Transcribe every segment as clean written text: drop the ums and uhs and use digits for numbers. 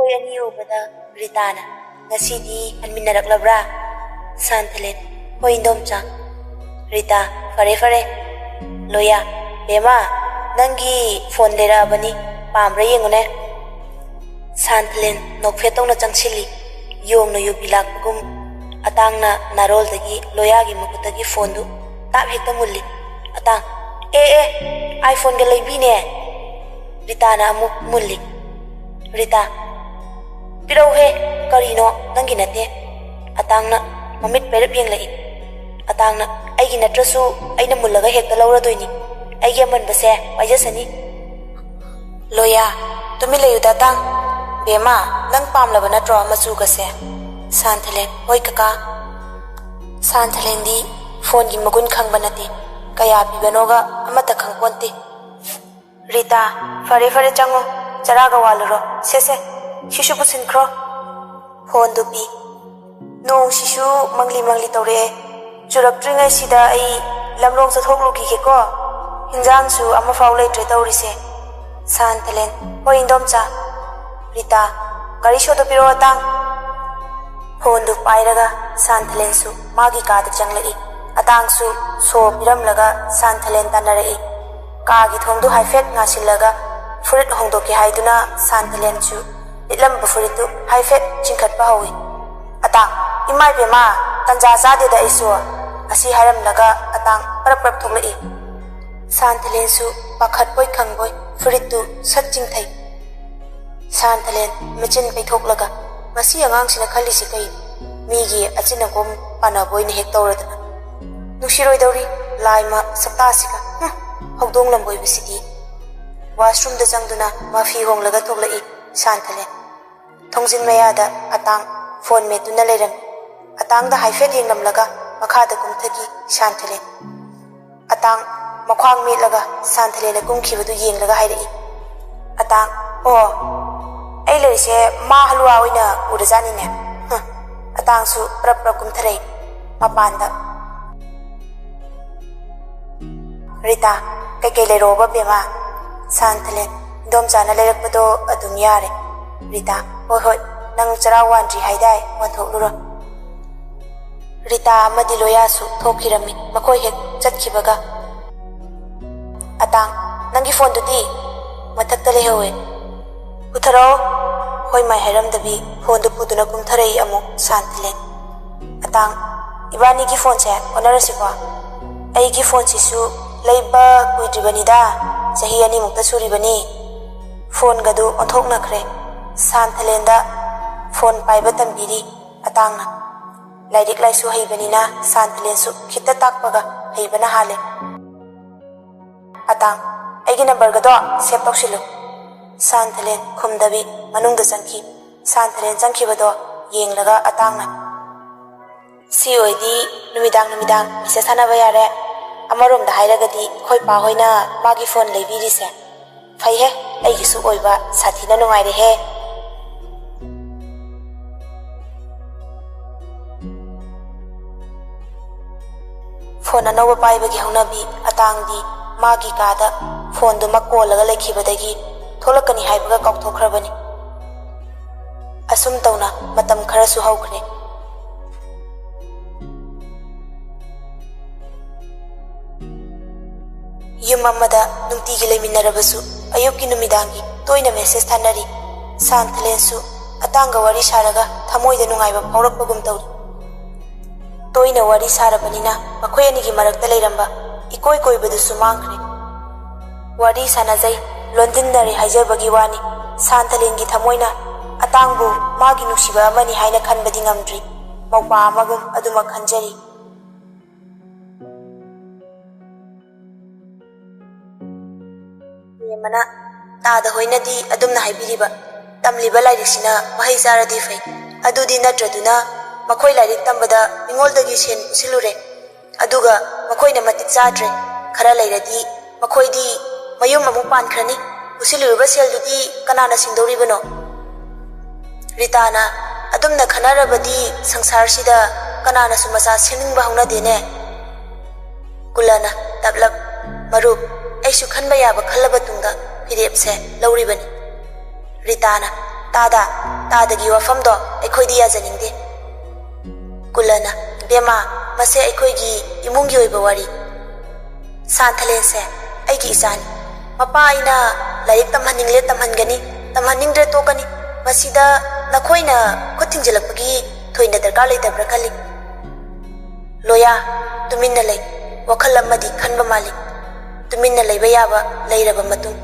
ꯃꯈꯣꯏ ꯑꯅꯤ ꯎꯕꯗ ꯔꯤꯇꯥꯅ ꯉꯁꯤꯗꯤ ꯍꯟꯃꯤꯟꯅꯔꯛꯂꯕ꯭ꯔꯥ? ꯁꯥꯟꯊꯂꯦꯟ ꯍꯣꯏ ꯏꯟꯗꯣꯝꯆꯥ. ꯔꯤꯇꯥ ꯐꯔꯦ ꯐꯔꯦ. ꯂꯣꯌꯥ ꯕꯦꯃꯥ ꯅꯪꯒꯤ ꯐꯣꯟ ꯂꯩꯔꯛꯑꯕꯅꯤ ꯄꯥꯝꯕ꯭ꯔꯥ ꯌꯦꯡꯉꯨꯅꯦ. ꯁꯥꯟꯊꯂꯦꯟ ꯅꯣꯛꯐꯦꯠ ꯇꯧꯅ ꯆꯪꯁꯤꯜꯂꯤ. ꯌꯣꯡꯅ ꯌꯨꯕꯤ ꯂꯥꯛꯄꯒꯨꯝ ꯑꯇꯥꯡꯅ ꯅꯥꯔꯣꯜꯗꯒꯤ ꯂꯣꯌꯥꯒꯤ ꯃꯈꯨꯠꯇꯒꯤ ꯐꯣꯟꯗꯨ ꯇꯥꯞ ꯍꯦꯛꯇ ꯃꯨꯜꯂꯤ. ꯑꯇꯥꯡ ꯑꯥꯏꯐꯣꯟꯒ ꯂꯩꯕꯤꯅꯦ. ꯔꯤꯇꯥꯅ ꯑꯃꯨꯛ ꯃꯨꯜꯂꯤ. ꯔꯤꯇꯥ ꯄꯤꯔꯧꯍꯦ ꯀꯔꯤꯅꯣ ꯅꯪꯒꯤ ꯅꯠꯇꯦ. ꯑꯇꯥꯡꯅ ꯃꯃꯤꯠ ꯄꯩꯔꯞ ꯌꯦꯡꯂꯛꯏ. ꯑꯇꯥꯡꯅ ꯑꯩꯒꯤ ꯅꯠꯇ꯭ꯔꯁꯨ ꯑꯩꯅ ꯃꯨꯜꯂꯒ ꯍꯦꯛꯇ ꯂꯧꯔꯗꯣꯏꯅꯤ. ꯑꯩꯒꯤ ꯑꯃꯟꯕꯁꯦ ꯄꯥꯏꯖꯁꯅꯤ. ꯂꯣꯌꯥ ꯇꯨꯃꯤꯟ ꯂꯩꯌꯨꯗ ꯑꯇꯥꯡ. ꯕꯦꯃꯥ ꯅꯪ ꯄꯥꯝꯂꯕ ꯅꯠꯇ꯭ꯔꯣ ꯃꯆꯨꯒꯁꯦ? ꯁꯥꯟꯊꯂꯦꯟ ꯍꯣꯏ ꯀꯀꯥ. ꯁꯥꯟꯊꯂꯦꯟꯗꯤ ꯐꯣꯟꯒꯤ ꯃꯒꯨꯟ ꯈꯪꯕ ꯅꯠꯇꯦ. ꯀꯌꯥ ꯄꯤꯕꯅꯣꯒ ꯑꯃꯠꯇ ꯈꯪꯄꯣꯟꯇꯦ. ꯔꯤꯇꯥ ꯐꯔꯦ ꯐꯔꯦ ꯆꯪꯉꯣ ꯆꯔꯥꯒ ꯋꯥꯜꯂꯨꯔꯣ. ꯁꯦ ꯁꯤꯁꯨ ꯄꯨꯁꯤꯟꯈ꯭ꯔꯣ. ꯐꯣꯟꯗꯨ ꯄꯤ. ꯅꯣꯡꯁꯤꯁꯨ ꯃꯪꯂꯤ ꯃꯪꯂꯤ ꯇꯧꯔꯛꯑꯦ. ꯆꯨꯔꯛꯇ꯭ꯔꯤꯉꯩꯁꯤꯗ ꯑꯩ ꯂꯝꯂꯣꯡ ꯆꯠꯊꯣꯛꯂꯨꯈꯤꯒꯦꯀꯣ. ꯍꯤꯟꯖꯥꯡꯁꯨ ꯑꯃꯐꯥꯎ ꯂꯩꯇ꯭ꯔꯦ ꯇꯧꯔꯤꯁꯦ. ꯁꯥꯟꯊꯂꯦꯟ ꯍꯣꯏ ꯏꯟꯗꯣꯝꯆꯥ. ꯔꯤꯇꯥ ꯒꯥꯔꯤ ꯁꯣꯗꯨ ꯄꯤꯔꯣ ꯑꯇꯥꯡ. ꯐꯣꯟꯗꯨ ꯄꯥꯏꯔꯒ ꯁꯥꯟꯊꯂꯦꯟꯁꯨ ꯃꯥꯒꯤ ꯀꯥꯗ ꯆꯪꯂꯛꯏ. ꯑꯇꯥꯡꯁꯨ ꯁꯣ ꯄꯤꯔꯝꯂꯒ ꯁꯥꯟꯊꯂꯦꯟ ꯇꯥꯟꯅꯔꯛꯏ. ꯀꯥꯒꯤ ꯊꯣꯡꯗꯨ ꯍꯥꯏꯐꯦꯠ ꯉꯥꯁꯤꯜꯂꯒ ꯐꯨꯔꯤꯠ ꯍꯣꯡꯗꯣꯛꯀꯦ ꯍꯥꯏꯗꯨꯅ ꯁꯥꯟꯊꯂꯦꯟꯁꯨ ꯂꯤꯠꯂꯝꯕ ꯐꯨꯔꯤꯠꯇꯨ ꯍꯥꯏꯐꯦꯠ ꯆꯤꯡꯈꯠꯄ ꯍꯧꯏ. ꯑꯇꯥꯡ ꯏꯃꯥꯏꯕꯦꯝꯃ ꯇꯟꯖꯥ ꯆꯥꯗꯦꯗ ꯑꯩꯁꯨ. ꯑꯁꯤ ꯍꯥꯏꯔꯝꯂꯒ ꯑꯇꯥꯡ ꯄꯔꯞ ꯊꯣꯛꯂꯛꯏ. ꯁꯥꯟꯊꯂꯦꯟꯁꯨ ꯄꯥꯈꯠꯄꯣꯏ ꯈꯪꯕꯣꯏ ꯐꯨꯔꯤꯠꯇꯨ ꯁꯠ ꯆꯤꯡꯊꯩ. ꯁꯥꯟꯊꯂꯦꯟ ꯃꯆꯤꯟ ꯄꯩꯊꯣꯛꯂꯒ ꯃꯁꯤ ꯑꯉꯥꯡꯁꯤꯅ ꯈꯜꯂꯤꯁꯤ ꯀꯩꯅꯣ? ꯃꯤꯒꯤ ꯑꯆꯤꯟ ꯑꯀꯣꯝ ꯄꯥꯟꯅꯕꯣꯏꯅ ꯍꯦꯛ ꯇꯧꯔꯗꯅ. ꯅꯨꯡꯁꯤꯔꯣꯏꯗꯧꯔꯤ ꯂꯥꯏꯃ ꯁꯛꯇꯥꯁꯤꯒ ꯍꯧꯗꯣꯡ ꯂꯝꯕꯣꯏꯕꯁꯤꯗꯤ. ꯋꯥꯁꯔꯨꯝꯗ ꯆꯪꯗꯨꯅ ꯃꯐꯤ ꯍꯣꯡꯂꯒ ꯊꯣꯛꯂꯛꯏ ꯁꯥꯟꯊꯂꯦꯟ. ꯊꯣꯡꯖꯤꯟ ꯃꯌꯥꯗ ꯑꯇꯥꯡ ꯐꯣꯟ ꯃꯦꯠꯇꯨꯅ ꯂꯩꯔꯝꯃꯤ. ꯑꯇꯥꯡꯗ ꯍꯥꯏꯐꯦꯠ ꯌꯦꯡꯂꯝꯂꯒ ꯃꯈꯥꯗ ꯀꯨꯝꯊꯈꯤ ꯁꯥꯟꯊꯂꯦꯟ. ꯑꯇꯥꯡ ꯃꯈ꯭ꯋꯥꯡ ꯃꯦꯠꯂꯒ ꯁꯥꯟꯊꯂꯦꯟꯅ ꯀꯨꯝꯈꯤꯕꯗꯨ ꯌꯦꯡꯂꯒ ꯍꯥꯏꯔꯛꯏ. ꯑꯇꯥꯡ ꯑꯩ ꯂꯩꯔꯤꯁꯦ ꯃꯥ ꯍꯂꯨꯋꯥ ꯑꯣꯏꯅ ꯎꯔꯖꯥꯠꯅꯤꯅꯦ. ꯑꯇꯥꯡꯁꯨ ꯄꯔꯞ ꯀꯨꯝꯊꯔꯛꯏ ꯃꯄꯥꯟꯗ. ꯔꯤꯇꯥ ꯀꯩꯀꯩ ꯂꯩꯔꯛꯑꯣꯕ ꯕꯦꯃꯥ? ꯁꯥꯟꯊꯂꯦꯟ ꯏꯟꯗꯣꯝꯆꯥꯅ ꯂꯩꯔꯛꯄꯗꯣ ꯑꯗꯨꯝ ꯌꯥꯔꯦ. ꯔꯤꯇꯥ ꯍꯣꯏ ꯅꯪ ꯆꯔꯥ ꯋꯥꯟꯗ꯭ꯔꯤ ꯍꯥꯏꯗꯥꯏ ꯋꯥꯟꯊꯣꯛꯂꯨꯔꯣ. ꯔꯤꯇꯥ ꯑꯃꯗꯤ ꯂꯣꯌꯥꯁꯨ ꯊꯣꯛꯈꯤꯔꯝꯃꯤ ꯃꯈꯣꯏ ꯍꯦꯛ ꯆꯠꯈꯤꯕꯒ. ꯑꯇꯥꯡ ꯅꯪꯒꯤ ꯐꯣꯟꯗꯨꯗꯤ? ꯃꯊꯛꯇ ꯂꯩꯍꯧꯋꯦ. ꯄꯨꯊꯔꯛꯑꯣ. ꯍꯣꯏ ꯃꯥꯏ ꯍꯥꯏꯔꯝꯗꯕꯤ ꯐꯣꯟꯗꯨ ꯄꯨꯗꯨꯅ ꯀꯨꯝꯊꯔꯛꯏ ꯑꯃꯨꯛ ꯁꯥꯟꯊꯂꯦꯟ. ꯑꯇꯥꯡ ꯏꯕꯥꯅꯤꯒꯤ ꯐꯣꯟꯁꯦ ꯑꯣꯟꯅꯔꯁꯤꯀꯣ. ꯑꯩꯒꯤ ꯐꯣꯟꯁꯤꯁꯨ ꯂꯩꯕ ꯀꯨꯏꯗ꯭ꯔꯤꯕꯅꯤꯗ. ꯆꯍꯤ 2ꯃꯨꯛꯇ ꯁꯨꯔꯤꯕꯅꯤ. ꯐꯣꯟꯒꯗꯨ ꯑꯣꯟꯊꯣꯛꯅꯈ꯭ꯔꯦ. ꯁꯥꯟꯊꯂꯦꯟꯗ ꯐꯣꯟ ꯄꯥꯏꯕ ꯇꯝꯕꯤꯔꯤ ꯑꯇꯥꯡꯅ. ꯂꯥꯏꯔꯤꯛ ꯂꯥꯏꯁꯨ ꯍꯩꯕꯅꯤꯅ ꯁꯥꯟꯊꯂꯦꯟꯁꯨ ꯈꯤꯇ ꯇꯥꯛꯄꯒ ꯍꯩꯕꯅ ꯍꯥꯜꯂꯦ. ꯑꯇꯥꯡ ꯑꯩꯒꯤ ꯅꯝꯕꯔꯒꯗꯣ ꯁꯦꯞ ꯇꯧꯁꯤꯜꯂꯨ. ꯁꯥꯟꯊꯂꯦꯟ ꯈꯨꯝꯗꯕꯤ ꯃꯅꯨꯡꯗ ꯆꯪꯈꯤ. ꯁꯥꯟꯊꯂꯦꯟ ꯆꯪꯈꯤꯕꯗꯣ ꯌꯦꯡꯂꯒ ꯑꯇꯥꯡꯅ ꯁꯤ ꯑꯣꯏꯗꯤ ꯅꯨꯃꯤꯗꯥꯡ ꯃꯦꯁꯦꯖ ꯊꯥꯅꯕ ꯌꯥꯔꯦ. ꯑꯃꯔꯣꯝꯗ ꯍꯥꯏꯔꯒꯗꯤ ꯑꯩꯈꯣꯏ ꯄꯥ ꯍꯣꯏꯅ ꯃꯥꯒꯤ ꯐꯣꯟ ꯂꯩꯕꯤꯔꯤꯁꯦ ꯐꯩꯍꯦ. ꯑꯩꯒꯤꯁꯨ ꯑꯣꯏꯕ ꯁꯥꯊꯤꯅ ꯅꯨꯡꯉꯥꯏꯔꯦꯍꯦ. ꯐꯣꯟ ꯑꯅꯧꯕ ꯄꯥꯏꯕꯒꯤ ꯍꯧꯅꯕꯤ ꯑꯇꯥꯡꯗꯤ ꯃꯥꯒꯤ ꯀꯥꯗ ꯐꯣꯟꯗꯨꯃꯛ ꯀꯣꯜꯂꯒ ꯂꯩꯈꯤꯕꯗꯒꯤ ꯊꯣꯛꯂꯛꯀꯅꯤ ꯍꯥꯏꯕꯒ ꯀꯥꯎꯊꯣꯛꯈ꯭ꯔꯕꯅꯤ. ꯑꯁꯨꯝ ꯇꯧꯅ ꯃꯇꯝ ꯈꯔꯁꯨ ꯍꯧꯈ꯭ꯔꯦ. ꯌꯨꯝ ꯑꯃꯗ ꯅꯨꯡꯇꯤꯒꯤ ꯂꯩꯃꯤꯟꯅꯔꯕꯁꯨ ꯑꯌꯨꯛꯀꯤ ꯅꯨꯃꯤꯗꯥꯡꯒꯤ ꯇꯣꯏꯅ ꯃꯦꯁꯦꯖ ꯊꯥꯅꯔꯤ. ꯁꯥꯟꯊꯂꯦꯟꯁꯨ ꯑꯇꯥꯡꯒ ꯋꯥꯔꯤ ꯁꯥꯔꯒ ꯊꯃꯣꯏꯗ ꯅꯨꯡꯉꯥꯏꯕ ꯐꯥꯎꯔꯛꯄꯒꯨꯝ ꯇꯧꯔꯤ. ꯇꯣꯏꯅ ꯋꯥꯔꯤ ꯁꯥꯔꯕꯅꯤꯅ ꯃꯈꯣꯏ ꯑꯅꯤꯒꯤ ꯃꯔꯛꯇ ꯂꯩꯔꯝꯕ ꯏꯀꯣꯏ ꯀꯣꯏꯕꯗꯨꯁꯨ ꯃꯥꯡꯈ꯭ꯔꯦ. ꯋꯥꯔꯤ ꯁꯥꯟꯅꯖꯩ ꯂꯣꯟꯗꯤꯟꯅꯔꯦ ꯍꯥꯏꯖꯕꯒꯤ ꯋꯥꯅꯤ. ꯁꯥꯟꯊꯂꯦꯟꯒꯤ ꯊꯃꯣꯏꯅ ꯑꯇꯥꯡꯕꯨ ꯃꯥꯒꯤ ꯅꯨꯡꯁꯤꯕ ꯑꯃꯅꯤ ꯍꯥꯏꯅ ꯈꯟꯕꯗꯤ ꯉꯝꯗ꯭ꯔꯤ. ꯃꯧꯄꯥ ꯑꯃꯒꯨꯝ ꯑꯗꯨꯃꯛ ꯈꯟꯖꯔꯤ. ꯌꯦꯡꯃꯅ ꯇꯥꯗ ꯍꯣꯏꯅꯗꯤ ꯑꯗꯨꯝꯅ ꯍꯥꯏꯕꯤꯔꯤꯕ ꯇꯝꯂꯤꯕ ꯂꯥꯏꯔꯤꯛꯁꯤꯅ ꯃꯍꯩ ꯆꯥꯔꯗꯤ ꯐꯩ. ꯑꯗꯨꯗꯤ ꯅꯠꯇ꯭ꯔꯗꯨꯅ ꯃꯈꯣꯏ ꯂꯥꯏꯔꯤꯛ ꯇꯝꯕꯗ ꯃꯤꯉꯣꯟꯗꯒꯤ ꯁꯦꯟ ꯄꯨꯁꯤꯜꯂꯨꯔꯦ. ꯑꯗꯨꯒ ꯃꯈꯣꯏꯅ ꯃꯇꯤꯛ ꯆꯥꯗ꯭ꯔꯦ. ꯈꯔ ꯂꯩꯔꯗꯤ ꯃꯈꯣꯏꯗꯤ ꯃꯌꯨꯝ ꯑꯃꯨꯛ ꯄꯥꯟꯈ꯭ꯔꯅꯤ. ꯄꯨꯁꯤꯜꯂꯨꯔꯤꯕ ꯁꯦꯜꯗꯨꯗꯤ ꯀꯅꯥꯅ ꯁꯤꯡꯗꯧꯔꯤꯕꯅꯣ? ꯔꯤꯇꯥꯅ ꯑꯗꯨꯝꯅ ꯈꯟꯅꯔꯕꯗꯤ ꯁꯪꯁꯥꯔꯁꯤꯗ ꯀꯅꯥꯅꯁꯨ ꯃꯆꯥ ꯁꯦꯝꯅꯤꯡꯕ ꯍꯧꯅꯗꯦꯅꯦ. ꯀꯨꯂꯅ ꯇꯞꯂꯞ ꯃꯔꯨꯞ ꯑꯩꯁꯨ ꯈꯟꯕ ꯌꯥꯕ ꯈꯜꯂꯕ ꯇꯨꯡꯗ ꯐꯤꯔꯦꯞꯁꯦ ꯂꯧꯔꯤꯕꯅꯤ. ꯔꯤꯇꯥꯅ ꯇꯥꯗꯒꯤ ꯋꯥꯐꯝꯗꯣ ꯑꯩꯈꯣꯏꯗꯤ ꯌꯥꯖꯅꯤꯡꯗꯦ꯫ ꯀꯨꯂꯅ ꯕꯦꯃꯥ ꯃꯁꯦ ꯑꯩꯈꯣꯏꯒꯤ ꯏꯃꯨꯡꯒꯤ ꯑꯣꯏꯕ ꯋꯥꯔꯤ꯫ ꯁꯥꯟꯊꯂꯦꯟꯁꯦ ꯑꯩꯒꯤ ꯏꯆꯥꯅꯤ꯫ ꯃꯄꯥ ꯑꯩꯅ ꯂꯥꯏꯔꯤꯛ ꯇꯝꯍꯟꯅꯤꯡꯂꯦ ꯇꯝꯍꯟꯒꯅꯤ, ꯇꯝꯍꯟꯅꯤꯡꯗ꯭ꯔꯦ ꯇꯣꯛꯀꯅꯤ꯫ ꯃꯁꯤꯗ ꯅꯈꯣꯏꯅ ꯈꯨꯠ ꯊꯤꯡꯖꯤꯜꯂꯛꯄꯒꯤ ꯊꯣꯏꯅ ꯗꯔꯀꯥꯔ ꯂꯩꯇꯕ꯭ꯔꯥ ꯈꯜꯂꯤ꯫ ꯂꯣꯌꯥ ꯇꯨꯃꯤꯟꯅ ꯂꯩ, ꯋꯥꯈꯜ ꯑꯃꯗꯤ ꯈꯟꯕ ꯃꯥꯜꯂꯤ꯫ ꯇꯨꯃꯤꯟꯅ ꯂꯩꯕ ꯌꯥꯕ ꯂꯩꯔꯕ ꯃꯇꯨꯡ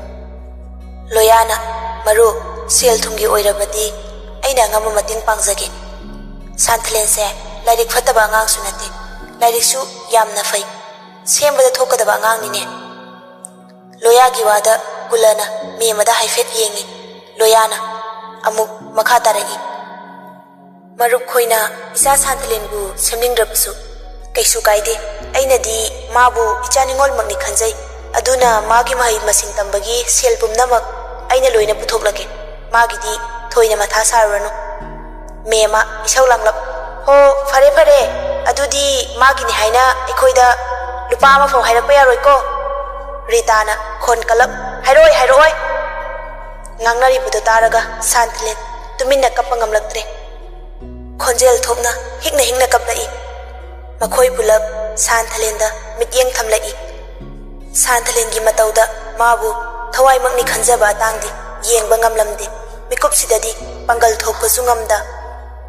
ꯂꯣꯌꯥꯅ ꯃꯔꯨ ꯁꯦꯜ ꯊꯨꯝꯒꯤ ꯑꯣꯏꯔꯕꯗꯤ ꯑꯩꯅ ꯑꯉꯝꯕ ꯃꯇꯦꯡ ꯄꯥꯡꯖꯒꯦ꯫ ꯁꯥꯟꯊꯂꯦꯟꯁꯦ ꯂꯥꯏꯔꯤꯛ ꯐꯠꯇꯕ ꯑꯉꯥꯡꯁꯨ ꯅꯠꯇꯦ, ꯂꯥꯏꯔꯤꯛꯁꯨ ꯌꯥꯝꯅ ꯐꯩ, ꯁꯦꯝꯕꯗ ꯊꯣꯛꯀꯗꯕ ꯑꯉꯥꯡꯅꯤꯅꯦ꯫ ꯂꯣꯌꯥꯒꯤ ꯋꯥꯗ ꯀꯨꯂꯅ ꯃꯦꯃꯗ ꯍꯥꯏꯐꯦꯠ ꯌꯦꯡꯉꯤ꯫ ꯂꯣꯌꯥꯅ ꯑꯃꯨꯛ ꯃꯈꯥ ꯇꯥꯔꯛꯏ꯫ ꯃꯔꯨꯞ ꯈꯣꯏꯅ ꯏꯆꯥ ꯁꯥꯟꯊꯂꯦꯟꯕꯨ ꯁꯦꯝꯅꯤꯡꯗ꯭ꯔꯕꯁꯨ ꯀꯩꯁꯨ ꯀꯥꯏꯗꯦ꯫ ꯑꯩꯅꯗꯤ ꯃꯥꯕꯨ ꯏꯆꯥ ꯅꯤꯡꯉꯣꯜꯃꯛꯅꯤ ꯈꯟꯖꯩ꯫ ꯑꯗꯨꯅ ꯃꯥꯒꯤ ꯃꯍꯩ ꯃꯁꯤꯡ ꯇꯝꯕꯒꯤ ꯁꯦꯜ ꯄꯨꯝꯅꯃꯛ ꯑꯩꯅ ꯂꯣꯏꯅ ꯄꯨꯊꯣꯛꯂꯒꯦ꯫ ꯃꯥꯒꯤꯗꯤ ꯊꯣꯏꯅ ꯃꯊꯥ ꯁꯥꯔꯨꯔꯅꯨ꯫ ꯃꯦꯃ ꯏꯁꯧ ꯂꯥꯡꯂꯞ ꯍꯣ ꯐꯔꯦ ꯐꯔꯦ, ꯑꯗꯨꯗꯤ ꯃꯥꯒꯤꯅꯤ ꯍꯥꯏꯅ ꯑꯩꯈꯣꯏꯗ ꯂꯨꯄꯥ ꯑꯃꯐꯥꯎ ꯍꯥꯏꯔꯛꯄ ꯌꯥꯔꯣꯏꯀꯣ꯫ ꯔꯤꯇꯥꯅ ꯈꯣꯟ ꯀꯜꯂꯞ ꯍꯥꯏꯔꯛꯑꯣꯏ꯫ ꯉꯥꯡꯅꯔꯤꯕꯗꯨ ꯇꯥꯔꯒ ꯁꯥꯟꯊꯂꯦꯟ ꯇꯨꯃꯤꯟꯅ ꯀꯞꯄ ꯉꯝꯂꯛꯇ꯭ꯔꯦ꯫ ꯈꯣꯟꯖꯦꯜ ꯊꯣꯛꯅ ꯍꯤꯛꯅ ꯀꯞꯂꯛꯏ꯫ ꯃꯈꯣꯏ ꯄꯨꯂꯞ ꯁꯥꯟꯊꯂꯦꯟꯗ ꯃꯤꯠꯌꯦꯡ ꯊꯝꯂꯛꯏ꯫ ꯁꯥꯟꯊꯂꯦꯟꯒꯤ ꯃꯇꯧꯗ ꯃꯥꯕꯨ ꯊꯋꯥꯏꯃꯛꯅꯤ ꯈꯟꯖꯕ ꯑꯇꯥꯡꯗꯤ ꯌꯦꯡꯕ ꯉꯝꯂꯝꯗꯦ꯫ ꯃꯤꯀꯨꯞꯁꯤꯗꯗꯤ ꯄꯥꯡꯒꯜ ꯊꯣꯛꯄꯁꯨ ꯉꯝꯗ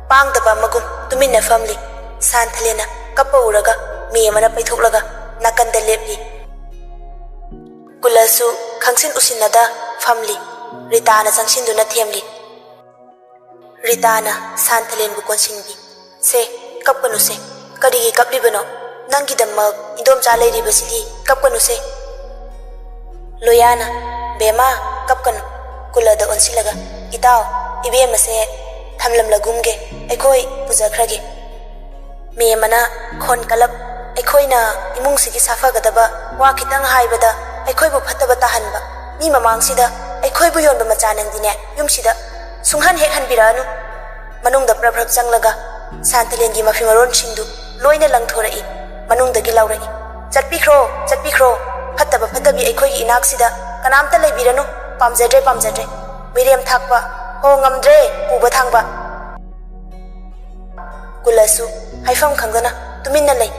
ꯄꯥꯡꯗꯕ ꯑꯃꯒꯨꯝ ꯇꯨꯃꯤꯟꯅ ꯐꯝꯂꯤ꯫ ꯁꯥꯟꯊꯂꯦꯟꯅ ꯀꯞꯄ ꯎꯔꯒ ꯃꯦꯃꯅ ꯄꯩꯊꯣꯛꯂꯒ ꯅꯥꯀꯟꯗ ꯂꯦꯞꯂꯤ꯫ ꯀꯨꯂꯁꯨ ꯈꯪꯁꯤꯟ ꯎꯁꯤꯟꯅꯗ ꯐꯝꯂꯤ꯫ ꯔꯤꯇꯥꯅ ꯆꯪꯁꯤꯟꯗꯨꯅ ꯊꯦꯝꯂꯤ꯫ ꯔꯤꯇꯥꯅ ꯁꯥꯟꯊꯂꯦꯟꯕꯨ ꯀꯣꯟꯁꯤꯟꯕꯤ꯫ ꯁꯦ ꯀꯞꯀꯅꯨꯁꯦ, ꯀꯔꯤꯒꯤ ꯀꯞꯂꯤꯕꯅꯣ? ꯅꯪꯒꯤꯗꯃꯛ ꯏꯟꯗꯣꯝꯆꯥ ꯂꯩꯔꯤꯕꯁꯤꯗꯤ ꯀꯞꯀꯅꯨꯁꯦ꯫ ꯂꯣꯌꯥꯅ ꯕꯦꯃꯥ ꯀꯞꯀꯅꯨ꯫ ꯀꯨꯂꯗ ꯑꯣꯟꯁꯤꯜꯂꯒ ꯏꯇꯥꯎ ꯏꯕꯦꯝꯃꯁꯦ ꯊꯝꯂꯝꯂꯒꯨꯝꯒꯦ, ꯑꯩꯈꯣꯏ ꯄꯨꯖꯈ꯭ꯔꯒꯦ꯫ ꯃꯦꯃꯅ ꯈꯣꯟ ꯀꯜꯂꯞ ꯑꯩꯈꯣꯏꯅ ꯏꯃꯨꯡꯁꯤꯒꯤ ꯁꯥꯐꯒꯗꯕ ꯋꯥ ꯈꯤꯇꯪ ꯍꯥꯏꯕꯗ ꯑꯩꯈꯣꯏꯕꯨ ꯐꯠꯇꯕ ꯇꯥꯍꯟꯕ, ꯃꯤ ꯃꯃꯥꯡꯁꯤꯗ ꯑꯩꯈꯣꯏꯕꯨ ꯌꯣꯟꯕ ꯃꯆꯥ ꯅꯪꯗꯤꯅꯦ ꯌꯨꯝꯁꯤꯗ ꯁꯨꯡꯍꯟ ꯍꯦꯛ ꯍꯟꯕꯤꯔꯛꯑꯅꯨ꯫ ꯃꯅꯨꯡꯗ ꯄ꯭ꯔꯞ ꯆꯪꯂꯒ ꯁꯥꯟꯊꯂꯦꯟꯒꯤ ꯃꯐꯤ ꯃꯔꯣꯟꯁꯤꯡꯗꯨ ꯂꯣꯏꯅ ꯂꯪꯊꯣꯔꯛꯏ꯫ ꯃꯅꯨꯡꯗꯒꯤ ꯂꯥꯎꯔꯛꯏ ꯆꯠꯄꯤꯈ꯭ꯔꯣ, ꯐꯠꯇꯕ ꯐꯠꯇꯕꯤ ꯑꯩꯈꯣꯏꯒꯤ ꯏꯅꯥꯛꯁꯤꯗ ꯀꯅꯥꯝꯇ ꯂꯩꯕꯤꯔꯅꯨ꯫ ꯄꯥꯝꯖꯗ꯭ꯔꯦ ꯃꯤꯔꯦꯝ ꯊꯥꯛꯄ ꯍꯣ ꯉꯝꯗ꯭ꯔꯦ ꯄꯨꯕ ꯊꯥꯡꯕ꯫ ꯀꯨꯂꯁꯨ ꯍꯥꯏꯐꯝ ꯈꯪꯗꯅ ꯇꯨꯃꯤꯟꯅ ꯂꯩ꯫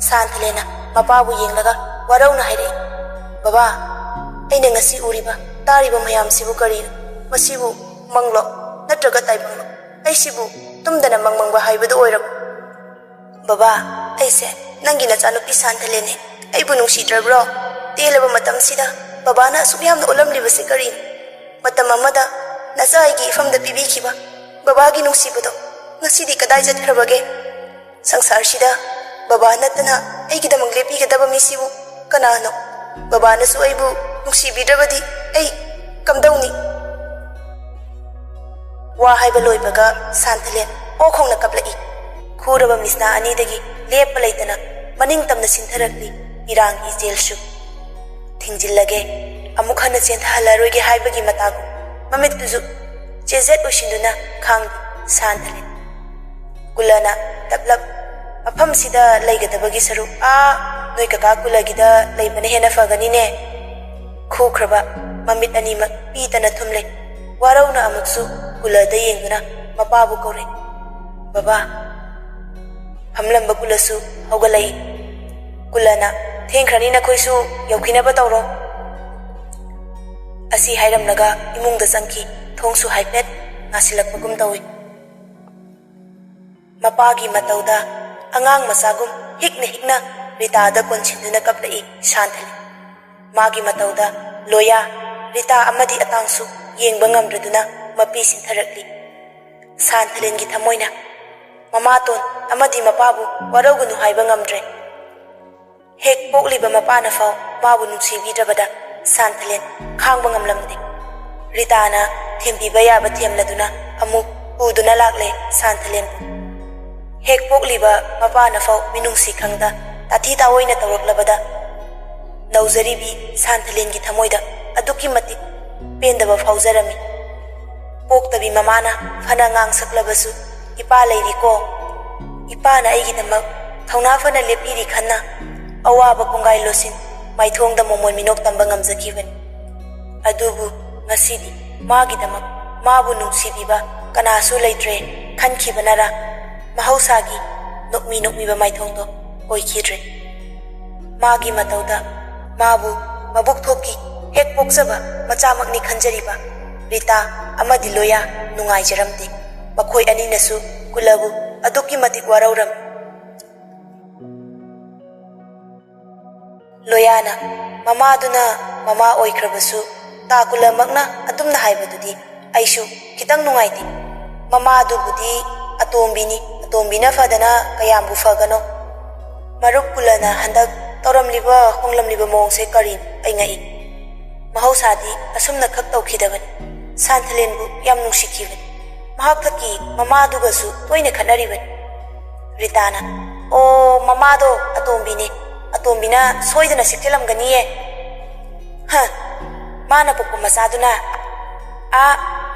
ꯁꯥꯟꯊꯂꯦꯟꯅ ꯃꯄꯥꯕꯨ ꯌꯦꯡꯂꯒ ꯋꯥꯔꯧꯅ ꯍꯥꯏꯔꯛꯏ꯫ ꯕꯕꯥ, ꯑꯩꯅ ꯉꯁꯤ ꯎꯔꯤꯕ ꯇꯥꯔꯤꯕ ꯃꯌꯥꯝꯁꯤꯕు ꯀꯔꯤꯅꯣ? ꯃꯁꯤꯕꯨ ꯃꯪꯂꯣ ꯅꯠꯇ꯭ꯔꯒ ꯇꯥꯏꯕꯪꯂꯣ? ꯑꯩꯁꯤꯕꯨ ꯇꯨꯝꯗꯅ ꯃꯪꯕ ꯍꯥꯏꯕꯗꯨ ꯑꯣꯏꯔꯕ? ꯕꯕꯥ, ꯑꯩꯁꯦ ꯅꯪꯒꯤ ꯅꯆꯥꯅꯨꯄꯤ ꯁꯥꯟꯊꯂꯦꯟꯅꯦ꯫ ꯑꯩꯕꯨ ꯅꯨꯡꯁꯤꯗ꯭ꯔꯕ꯭ꯔꯣ? ꯇꯦꯜꯂꯕ ꯃꯇꯝꯁꯤꯗ ꯕꯕꯥꯅ ꯑꯁꯨꯛ ꯌꯥꯝꯅ ꯑꯣꯜꯂꯝꯂꯤꯕꯁꯤ ꯀꯔꯤꯅꯣ? ꯃꯇꯝ ꯑꯃꯗ ꯅꯆꯥ ꯑꯩꯒꯤ ꯏꯐꯝꯗ ꯄꯤꯕꯤꯈꯤꯕ ꯕꯕꯥꯒꯤ ꯅꯨꯡꯁꯤꯕꯗꯣ ꯉꯁꯤꯗꯤ ꯀꯗꯥꯏ ꯆꯠꯈ꯭ꯔꯕꯒꯦ? ꯁꯪꯁꯥꯔꯁꯤꯗ ꯕꯕꯥ ꯅꯠꯇꯅ ꯑꯩꯒꯤꯗꯃꯛ ꯂꯦꯞꯄꯤꯒꯗꯕ ꯃꯤꯁꯤꯕꯨ ꯀꯅꯥꯅꯣ? ꯕꯕꯥꯅꯁꯨ ꯑꯩꯕꯨ ꯅꯨꯡꯁꯤꯕꯤꯗ꯭ꯔꯕꯗꯤ ꯑꯩ ꯀꯝꯗꯧꯅꯤ? ꯋꯥ ꯍꯥꯏꯕ ꯂꯣꯏꯕꯒ ꯁꯥꯟꯊꯂꯦꯟ ꯑꯣꯈꯣꯡꯅ ꯀꯞꯂꯛꯏ꯫ ꯈꯨꯔꯕ ꯃꯤꯁꯅꯥ ꯑꯅꯤꯗꯒꯤ ꯂꯦꯞꯄ ꯂꯩꯇꯅ ꯃꯅꯤꯡ ꯇꯝꯅ ꯆꯤꯟꯊꯔꯛꯂꯤ ꯏꯔꯥꯡꯒꯤ ꯏꯆꯦꯜꯁꯨ꯫ ꯊꯤꯡꯖꯤꯜꯂꯒꯦ, ꯑꯃꯨꯛ ꯍꯟꯅ ꯆꯦꯟꯊꯍꯜꯂꯔꯣꯏꯒꯦ ꯍꯥꯏꯕꯒꯤ ꯃꯇꯥꯒꯨꯝ ꯃꯃꯤꯠꯇꯨꯁꯨ ꯆꯦꯖꯦꯠ ꯑꯣꯏꯁꯤꯟꯗꯨꯅ ꯈꯥꯡꯂꯤ ꯁꯥꯟꯊꯂꯦꯟ꯫ ꯀꯨꯂꯅ ꯇꯞꯂꯞ ꯃꯐꯝꯁꯤꯗ ꯂꯩꯒꯗꯕꯒꯤ ꯁꯔꯨꯛ ꯅꯣꯏ ꯀꯀꯥ ꯀꯨꯂꯒꯤꯗ ꯂꯩꯕꯅ ꯍꯦꯟꯅ ꯐꯒꯅꯤꯅꯦ꯫ ꯈꯨꯈ꯭ꯔꯕ ꯃꯃꯤꯠ ꯑꯅꯤꯃꯛ ꯄꯤꯇꯅ ꯊꯨꯝꯂꯦ꯫ ꯋꯥꯔꯧꯅ ꯑꯃꯨꯛꯁꯨ ꯀꯨꯂꯗ ꯌꯦꯡꯗꯨꯅ ꯃꯄꯥꯕꯨ ꯀꯧꯔꯛꯏ꯫ ꯕꯕꯥ꯫ ꯐꯝꯂꯝꯕ ꯀꯨꯂꯁꯨ ꯍꯧꯒꯠꯂꯛꯏ꯫ ꯀꯨꯂꯅ ꯊꯦꯡꯈ꯭ꯔꯅꯤ, ꯅꯈꯣꯏꯁꯨ ꯌꯧꯈꯤꯅꯕ ꯇꯧꯔꯣ꯫ ꯑꯁꯤ ꯍꯥꯏꯔꯝꯂꯒ ꯏꯃꯨꯡꯗ ꯆꯪꯈꯤ꯫ ꯊꯣꯡꯁꯨ ꯍꯥꯏꯐꯦꯠ ꯉꯥꯁꯤꯜꯂꯛꯄꯒꯨꯝ ꯇꯧꯏ꯫ ꯃꯄꯥꯒꯤ ꯃꯇꯧꯗ ꯑꯉꯥꯡ ꯃꯆꯥꯒꯨꯝ ꯍꯤꯛꯅ ꯔꯤꯇꯥꯗ ꯀꯣꯟꯁꯤꯟꯗꯨꯅ ꯀꯞꯂꯛꯏ ꯁꯥꯟꯊꯂꯦꯟ꯫ ꯃꯥꯒꯤ ꯃꯇꯧꯗ ꯂꯣꯌꯥ, ꯔꯤꯇꯥ ꯑꯃꯗꯤ ꯑꯇꯥꯡꯁꯨ ꯌꯦꯡꯕ ꯉꯝꯗ꯭ꯔꯗꯨꯅ ꯃꯄꯤ ꯁꯤꯟꯊꯔꯛꯂꯤ꯫ ꯁꯥꯟꯊꯂꯦꯟꯒꯤ ꯊꯃꯣꯏꯅ ꯃꯃꯥꯇꯣꯟ ꯑꯃꯗꯤ ꯃꯄꯥꯕꯨ ꯋꯥꯔꯧꯒꯅꯨ ꯍꯥꯏꯕ ꯉꯝꯗ꯭ꯔꯦ꯫ ꯍꯦꯛ ꯄꯣꯛꯂꯤꯕ ꯃꯄꯥꯅ ꯐꯥꯎ ꯃꯥꯕꯨ ꯅꯨꯡꯁꯤꯕꯤꯗ꯭ꯔꯕꯗ ꯁꯥꯟꯊꯂꯦꯟ ꯈꯥꯡꯕ ꯉꯝꯂꯝꯗꯦ꯫ ꯔꯤꯇꯥꯅ ꯊꯦꯝꯕꯤꯕ ꯌꯥꯕ ꯊꯦꯝꯂꯗꯨꯅ ꯑꯃꯨꯛ ꯄꯨꯗꯨꯅ ꯂꯥꯛꯂꯦ ꯁꯥꯟꯊꯂꯦꯟꯕꯨ꯫ ꯍꯦꯛ ꯄꯣꯛꯂꯤꯕ ꯃꯄꯥꯅ ꯐꯥꯎ ꯃꯤꯅꯨꯡꯁꯤ ꯈꯪꯗ ꯇꯥꯊꯤ ꯇꯥꯑꯣꯏꯅ ꯇꯧꯔꯛꯂꯕꯗ ꯅꯧꯖꯔꯤꯕꯤ ꯁꯥꯟꯊꯂꯦꯟꯒꯤ ꯊꯃꯣꯏꯗ ꯑꯗꯨꯛꯀꯤ ꯃꯇꯤꯛ ꯄꯦꯟꯗꯕ ꯐꯥꯎꯖꯔꯝꯃꯤ꯫ ꯄꯣꯛꯇꯕꯤ ꯃꯃꯥꯅ ꯐꯅ ꯉꯥꯡꯁꯛꯂꯕꯁꯨ ꯏꯄꯥ ꯂꯩꯔꯤꯀꯣ, ꯏꯄꯥꯅ ꯑꯩꯒꯤꯗꯃꯛ ꯊꯧꯅꯥ ꯐꯅ ꯂꯦꯞꯄꯤꯔꯤ ꯈꯟꯅ ꯑꯋꯥꯕ ꯀꯣꯡꯒꯥꯏ ꯂꯣꯠꯁꯤꯟ ꯃꯥꯏꯊꯣꯡꯗ ꯃꯣꯃꯣꯟ ꯃꯤꯅꯣꯛ ꯇꯝꯕ ꯉꯝꯖꯈꯤꯕꯅꯤ꯫ ꯑꯗꯨꯕꯨ ꯉꯁꯤꯗꯤ ꯃꯥꯒꯤꯗꯃꯛ mabu nungsibiba kanasu leitre khankhibanaरा mahausaगी nokmi ba maithongdo oikhidre magi matauda mabu mabuk thoki hek poksaba machamakni khanjariba Rita amadi Loya nungaijaramde makhoi aninasu kulabu aduki matik warauram Loyana mamaduna mama oikhrabasu ta kulamakna atumna haibadudi aishu kitang nungaiti mamadu budi atombina fadana kayambu fagano marup kulana handak tauramliba honglamliba mongse karin aingai mahausadi asumna khak tawkhidabani Santhalenbu yam nungsikibani mahak thaki mamadugasu toina khanaribani Ritana o mamado atombina soidana siktelamganiye ha mana pokpa masaduna a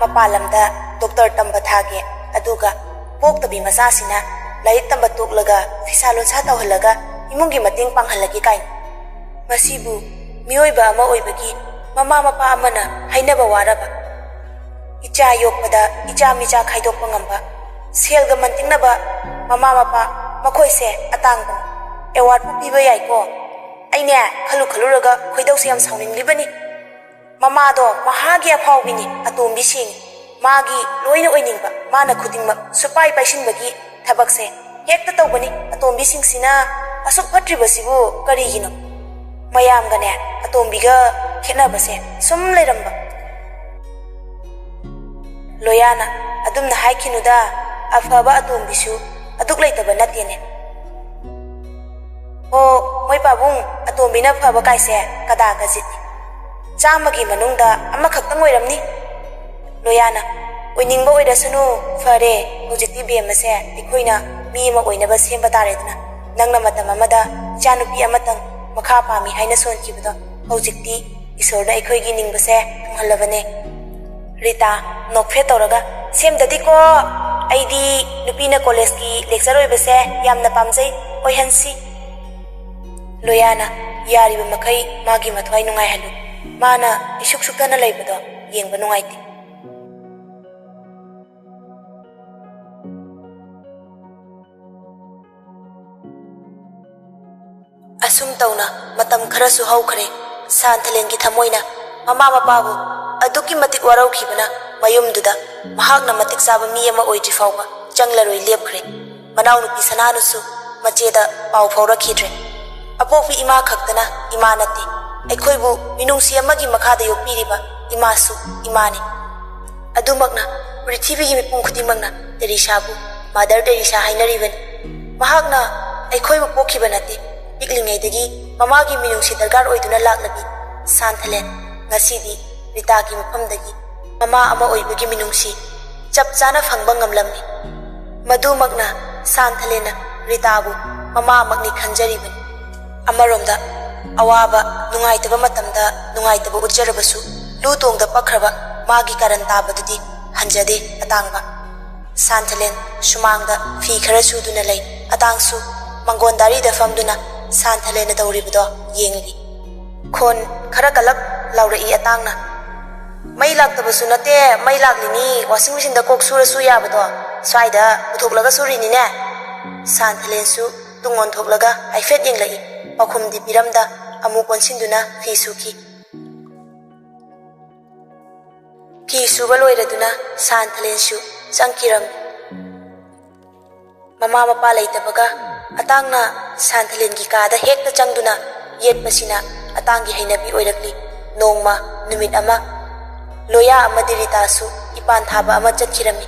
mapalamda doctor tamba thage aduga poktabi masasina laik tamba toklaga fisalon sa tawhalaga imungi mating panghalagi kain masibu miyoiba ama oibagi mama mapa amana hainaba waraba icha yokpada icha micha khaidokpa ngamba selga mantingnaba mama mapa makoise atangban award pu piba yai ko aine khaluraga khoidausi yam saunginglibani mama do mahagi afawbini atombi sing magi loina oiningba mana khudingma supai paisinbagi thabakse hekta tawbani atombi singsina asuk phatribasibu karigino mayamgane atombiga khenabase sum leiramba Loyana adumna haikinuda afaba atombisu aduk leitaba natene o moi pabung atombina faba kaise kada gazit chamagi manungda amma khaktang oiramni Loyana oiningba oirasanu fare hojikti bemase ikhoina mi ma oinaba semba taredna nangna matam amada chanupi amatang makha pami haina sonkibado hojikti isorna ikhoigi ningbase thumhalabane Rita nokphe tawraga semdadi ko aidi nupina college ki lecture oibase yamna pamjai oihansi Loyana yariba makai magi mathwai nungai halu mana isuk suktana leibado yengba nungaiti asum tawna matam kharasu haukhre Santhalengi thamoina mama mapabu aduki matik waraukhibana mayumduda mahakna matik saba mi ama oidri fawba changlaroi lepkhre manaw nupi sananusu macheda paw phawrakhidre apokpi ima khaktana ima nati aikhoibu minungsi amagi makhada yokpiriba imasu imani adumakna prithivigi mipum khudimangna Teresabu Mother Teresa hainaribani mahakna aikhoibu pokhiba nati piklingaidagi mamagi minungsi dargar oiduna laklabi Santhalen ngasidi Ritagi mafamdagi mama ama oibagi minungsi chapchana phangba ngamlamni madumakna Santhalena Ritabu mama amakni khanjaribani amaromda awaba nungaitaba matamda nungaitaba utjarabasu lutongda pakraba magi karan tabadudi hanjade atangba Santhalen sumangda fi khara suduna lei atangsu mangondari da famduna Santhalena dawribado yengli khon khara kalak laurai atangna mai laktabasu nate mai laklini washing machine da kok sura su yabado swaida uthoklaga surini ne Santhalen su tungon thoklaga aifet yenglai pakhumdi piramda amu konsinduna fi suki ki suba loiraduna Santhalen su changkiram mama mapa leitabaga atangna Santhalen gi kada hekta changduna yetpasina atangi hainabi oirakli nongma numit ama Loya amadi Rita su ipan thaba ama chatkirami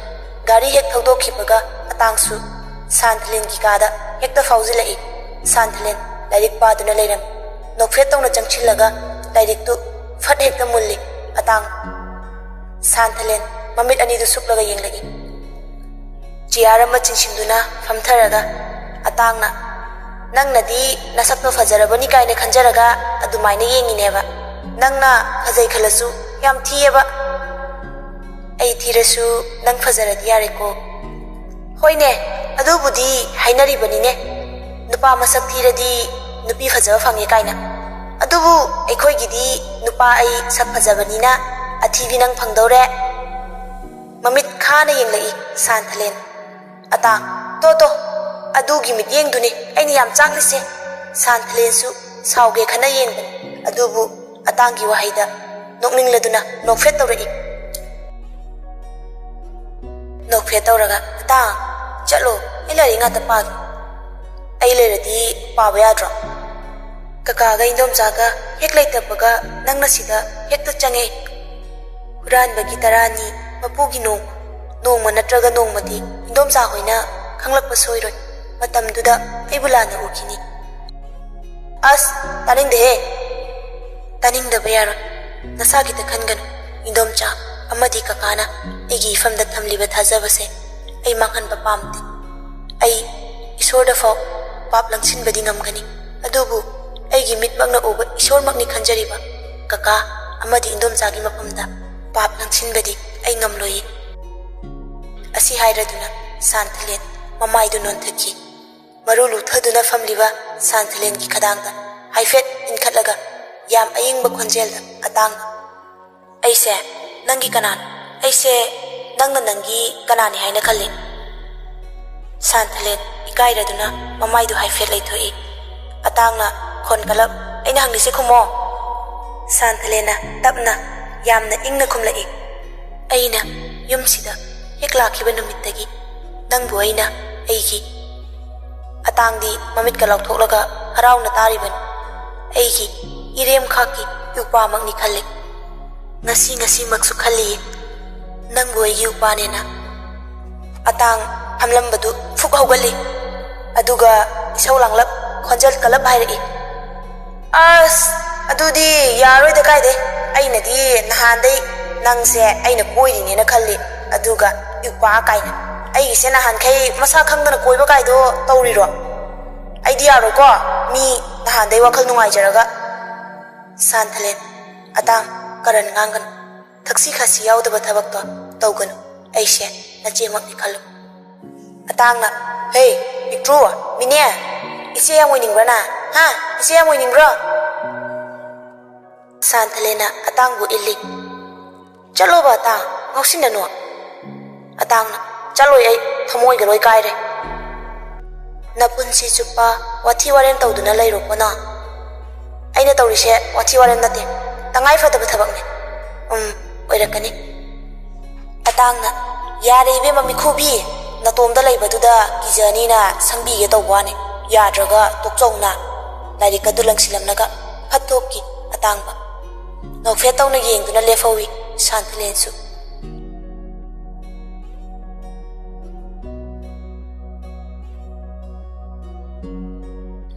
gari hek thawdokhibaga atangsu Santhalen gi kada hekta fauzilai Santhalen lairik paduna leiram nokphe tawna changchillaga lairik tu fat hekta mulli atang Santhalen mamit ani du suklaga yenglai jiara ma chinsinduna famtharaga atangna nangnadi nasakno fajarabani kaina khanjaraga adumaina yengineba nangna fajai khalasu yam thiyeba ai thirasu nang fajaradi yareko hoine adubudi hainari banine nupa masak thiradi nupi fajaba fange kaina adubu aikoi gidi nupa ai sak fajabanina athibi nang phangdore Mamit khana yenglai Santhalen. Atang, to, adugi mityengduni aina yam changlise. Santhalen su sauge khana yengban. Adubu atangi wahaida nokningladuna nokfet tawrai. Nokfet tawraga atang chalo ilari nga tapag. Ay leradi paba yadro. Kakaga indomchaga hek laitabaga nangna sida hekta change. Huranbagi tarani mapugi nongma natraga nongmadi indomcha hoina khanglakpa soiroi. Matamduda aibulana ukini. As taningdehe. Taningdaba yaroi. Nasagita khanganu indomcha amadi kakana aigi ifamda thamliba thajabase ai manghanba pamti. Ai isorda fau pap langsinbadi ngamgani. Adubu aigi mitmakna uba isormakni khanjariba kaka amadi indomchagi mapamda pap langsinbadi ai ngamloi. Asi hairaduna Santhalen mamaidu nonthaki. Maru luthaduna famliba Santhalen ki khadangda haifet inkhatlaga yam ayingba khonjelda atangda. Aise nangi kanan. Aise nangna nangi kanani haina khalli. Santhalen ikairaduna mamaidu haifet laithoi. Atangna khon kalap aina hanglise khumo. Santhalena tapna yamna ingna khumlai. Aina yumsida hek lakhiba numittagi nangbu aina aigi atangdi mamitka lauthoklaga harauna tariban aigi irem khaki yupa makni khalle ngasi maksu khalli nangbu aigi upanena atang hamlambadu fuk haugali aduga isau langlap khonjal kalap hairi as adudi yaroi da kaide aina di nahandai nangse aina koirini na khalli aduga yupa kaina ai se nahan khai masa khangdana koiba kaido tawriro ai di yaro ko mi nahandai wakhal nungai jaraga Santhalen atang karan ngangan thaksi khasi yaudaba thabak to tawganu ai se nache makni khalu atangna hey pikru mine ise yang wining na ha ise yang wining bro Santhalena atangbu illi chalo ba ta ngausin no atangna chalo ai thamoi ga loi kaire napunsi chupa wathi waren tawduna leiro kona aina tawrise wathi waren nate tangai fadaba thabakne oirakani atangna yare be mami khubi natomda leibaduda kijani na sangbi ge tawwane yadraga tokchongna lairika dulangsilamnaga phatokki atangba nokfet tawna yengduna lefawi Santhalen su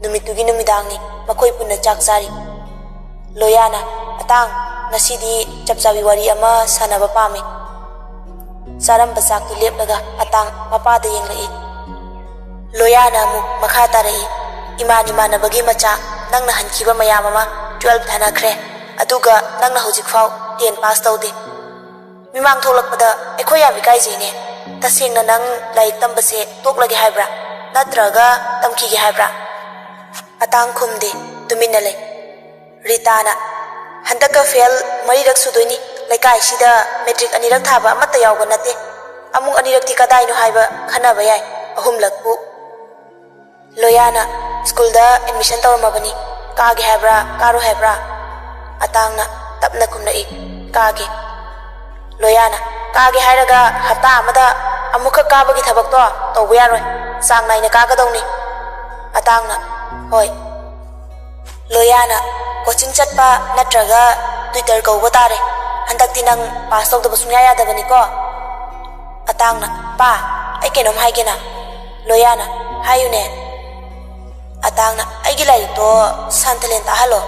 numitugi numidangni makoi punna chak chari loyana atang nasidi chapchawi wari ama sanaba pami saramba chaktu leplaga atang mapada yenglai loyana mu makha tarai imani manabagi macha nangna hankhiba mayam ama 12 thanakhre aduga nangna hojik fau 10 pass tawde mimang tholakpada ekhoi yami kai jine tasengna nang laik tambase toklage haibra natraga tamkhige haibra atang khumde tumina lei ritana handaka fail marirak sudoini laikai sida metric anirak thaba amata yawga nate amung anirak ti kadai no haiba khanaba yai ahumlakpu loyana school da admission tawmabani kage haibra karu haibra atangna tapna khumnai kage loyana kage hairaga hata amada amukha kabagi thabak to tawbu yaroi sang naina kagadawni atangna hoi loyana coaching chatpa natraga Twitter kauba tare handakti nang pass tawdaba sungya yadabani ko atangna pa ai kenom haigena loyana hayune atangna aigi lai to Santhalen ta halo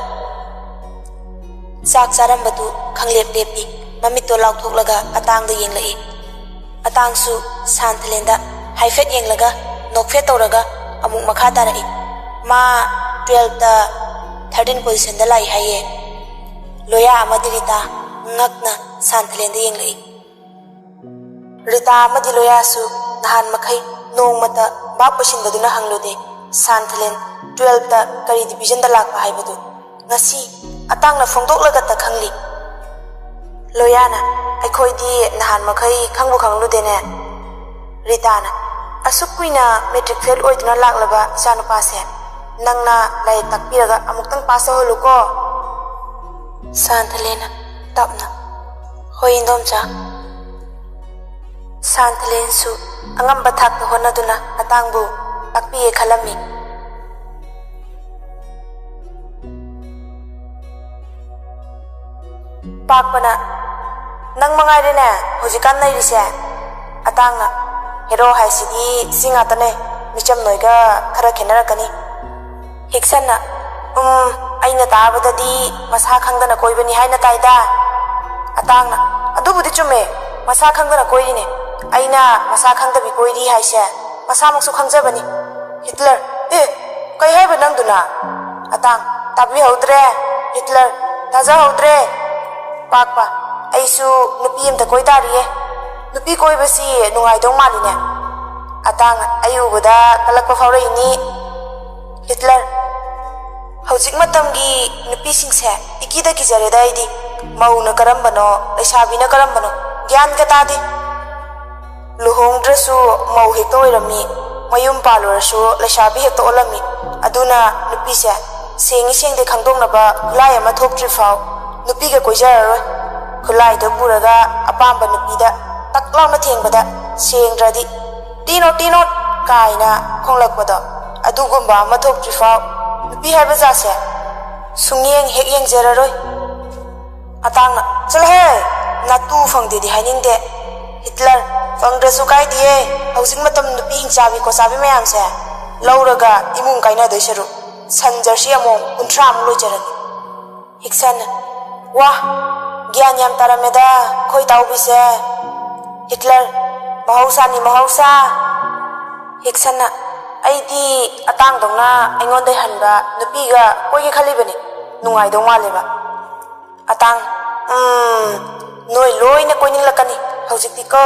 sak sarambatu khanglep lepti mamito lauthoklaga atangda yenglai atangsu Santhalen da haifet yenglaga nokfet tawraga amuk makha tarai ma 12 da 13 position da lai haye loya amadi rita ngakna Santhalen da yenglai rita amadi loya su nahan makhai nongmata bapasin da duna hanglode Santhalen 12 da kari division da lakpa haibadu ngasi atangna phongdoklaga ta khangli ꯂꯣꯌꯥꯅ ꯑꯩꯈꯣꯏꯗꯤ ꯅꯍꯥꯟ ꯃꯈꯩ ꯈꯪꯕꯨ ꯈꯪꯂꯨꯗꯦꯅꯦ ꯔꯤꯇꯥꯅ ꯑꯁꯨꯛ ꯀꯨꯏꯅ matric fail ꯑꯣꯏꯗꯨꯅ ꯂꯥꯛꯂꯕ ꯏꯆꯥꯅꯨꯄꯥꯁꯦ ꯅꯪꯅ ꯂꯥꯏꯔꯤꯛ ꯇꯥꯛꯄꯤꯔꯒ ꯑꯃꯨꯛꯇꯪ ꯄꯥꯁ ꯇꯧꯍꯜꯂꯨꯀꯣ ꯁꯥꯟꯊꯂꯦꯅ ꯇꯞꯅ ꯍꯣꯏ ꯏꯟꯗꯣꯝꯆꯥ ꯁꯥꯟꯊꯂꯦꯟꯁꯨ ꯑꯉꯝꯕ ꯊꯥꯛꯇ ꯍꯣꯠꯅꯗꯨꯅ ꯑꯇꯥꯡꯕꯨ ꯇꯥꯛꯄꯤꯒꯦ ꯈꯜꯂꯝꯃꯤ ꯄꯥꯛꯄꯅ ꯅꯪ ꯃꯉꯥꯏꯔꯦꯅꯦ ꯍꯧꯖꯤꯛꯀꯥꯟ ꯅꯩꯔꯤꯁꯦ ꯑꯇꯥꯡꯅ ꯍꯦꯔꯣ ꯍꯥꯏꯁꯤꯗꯤ ꯁꯤ ꯉꯥꯛꯇꯅꯦ ꯃꯤꯆꯝ ꯅꯣꯏꯒ ꯈꯔ ꯈꯦꯠꯅꯔꯛꯀꯅꯤ ꯍꯤꯛꯁꯟꯅ ꯑꯩꯅ ꯇꯥꯕꯗꯗꯤ ꯃꯁꯥ ꯈꯪꯗꯅ ꯀꯣꯏꯕꯅꯤ ꯍꯥꯏꯅ ꯇꯥꯏꯗ ꯑꯇꯥꯡꯅ ꯑꯗꯨꯕꯨꯗꯤ ꯆꯨꯝꯃꯦ ꯃꯁꯥ ꯈꯪꯗꯅ ꯀꯣꯏꯔꯤꯅꯦ ꯑꯩꯅ ꯃꯁꯥ ꯈꯪꯗꯕꯤ ꯀꯣꯏꯔꯤ ꯍꯥꯏꯁꯦ ꯃꯁꯥꯃꯛꯁꯨ ꯈꯪꯖꯕꯅꯤ ꯍꯤꯠꯂꯔ ꯀꯩ ꯍꯥꯏꯕ ꯅꯪꯗꯨꯅ ꯑꯇꯥꯡ ꯇꯥꯕꯤꯍꯧꯗ꯭ꯔꯦ ꯍꯤꯠꯂꯔ ꯇꯥꯖꯍꯧꯗ꯭ꯔꯦ ꯄꯥꯛꯄ ꯑꯩꯁꯨ ꯅꯨꯄꯤ ꯑꯃꯇ ꯀꯣꯏ ꯇꯥꯔꯤꯌꯦ ꯅꯨꯄꯤ ꯀꯣꯏꯕꯁꯤ ꯅꯨꯡꯉꯥꯏꯗꯧ ꯃꯥꯜꯂꯤꯅꯦ ꯑꯇꯥꯡ ꯑꯩ ꯎꯕꯗ ꯀꯜꯂꯛꯄ ꯐꯥꯎꯔꯛꯏꯅꯤ ꯍꯤꯠꯂꯔ ꯍꯧꯖꯤꯛ ꯃꯇꯝꯒꯤ ꯅꯨꯄꯤꯁꯤꯡꯁꯦ ꯏꯀꯤꯗ ꯀꯤꯖꯔꯦꯗ ꯑꯩꯗꯤ ꯃꯧꯅ ꯀꯔꯝꯕꯅꯣ ꯂꯩꯁꯥꯕꯤꯅ ꯀꯔꯝꯕꯅꯣ ꯒ꯭ꯌꯥꯟꯒ ꯇꯥꯗꯦ ꯂꯨꯍꯣꯡꯗ꯭ꯔꯁꯨ ꯃꯧ ꯍꯦꯛꯇ ꯑꯣꯏꯔꯝꯃꯤ ꯃꯌꯨꯝ ꯄꯥꯜꯂꯨꯔꯁꯨ ꯂꯩꯁꯥꯕꯤ ꯍꯦꯛꯇ ꯑꯣꯜꯂꯝꯃꯤ ꯑꯗꯨꯅ ꯅꯨꯄꯤꯁꯦ ꯁꯦꯡꯉꯤ ꯁꯦꯡꯗꯦ ꯈꯪꯗꯣꯛꯅꯕ ꯈꯨꯠꯂꯥꯏ ꯑꯃ ꯊꯣꯛꯇ꯭ꯔꯤ ꯐꯥꯎ ꯅꯨꯄꯤꯒ ꯀꯣꯏꯖꯔꯔꯣꯏ ꯈꯨꯠꯂꯥꯏꯗꯣ ꯄꯨꯔꯒ ꯑꯄꯥꯝꯕ ꯅꯨꯄꯤꯗ ꯇꯛ ꯂꯥꯎꯅ ꯊꯦꯡꯕꯗ ꯁꯦꯡꯗ꯭ꯔꯗꯤ ꯇꯤꯅꯣꯠ ꯀꯥꯏꯅ ꯈꯣꯡꯂꯛꯄꯗꯣ ꯑꯗꯨꯒꯨꯝꯕ ꯑꯃ ꯊꯣꯛꯇ꯭ꯔꯤ ꯐꯥꯎ ꯅꯨꯄꯤ ꯍꯥꯏꯕ ꯖꯥꯠꯁꯦ ꯁꯨꯡꯌꯦꯡ ꯍꯦꯛ ꯌꯦꯡꯖꯔꯔꯣꯏ ꯑꯇꯥꯡꯅ ꯆꯠꯂꯍꯦ ꯅꯥꯇꯨ ꯐꯪꯗꯦꯗꯤ ꯍꯥꯏꯅꯤꯡꯗꯦ ꯍꯤꯠꯂꯔ ꯐꯪꯗ꯭ꯔꯁꯨ ꯀꯥꯏꯗꯤꯌꯦ ꯍꯧꯖꯤꯛ ꯃꯇꯝ ꯅꯨꯄꯤ ꯍꯤꯡꯆꯥꯕꯤ ꯈꯣꯠꯆꯥꯕꯤ ꯃꯌꯥꯝꯁꯦ ꯂꯧꯔꯒ ꯏꯃꯨꯡ ꯀꯥꯏꯅꯗꯣꯏ ꯁꯔꯨꯛ ꯁꯟ ꯖꯔꯁꯤ ꯑꯃꯨꯛ 30 ꯂꯣꯏꯖꯔꯒꯦ ꯍꯤꯛꯁꯟꯅ ꯋꯥ ꯒ꯭ꯌꯥꯟ ꯌꯥꯝ ꯇꯥꯔꯝꯃꯦꯗ ꯈꯣꯏ ꯇꯥꯎꯕꯤꯁꯦ ꯍꯤꯠꯂꯔ ꯃꯍꯧꯁꯥꯅꯤ ꯃꯍꯧꯁꯥ ꯍꯤꯛꯁꯟꯅ ꯑꯩꯗꯤ ꯑꯇꯥꯡꯗꯧꯅ ꯑꯩꯉꯣꯟꯗ ꯍꯟꯕ ꯅꯨꯄꯤꯒ ꯀꯣꯏꯒꯦ ꯈꯜꯂꯤꯕꯅꯤ ꯅꯨꯡꯉꯥꯏꯗꯧ ꯃꯥꯜꯂꯦꯕ ꯑꯇꯥꯡ ꯅꯣꯏ ꯂꯣꯏꯅ ꯀꯣꯏꯅꯤꯡꯂꯛꯀꯅꯤ ꯍꯧꯖꯤꯛꯇꯤꯀꯣ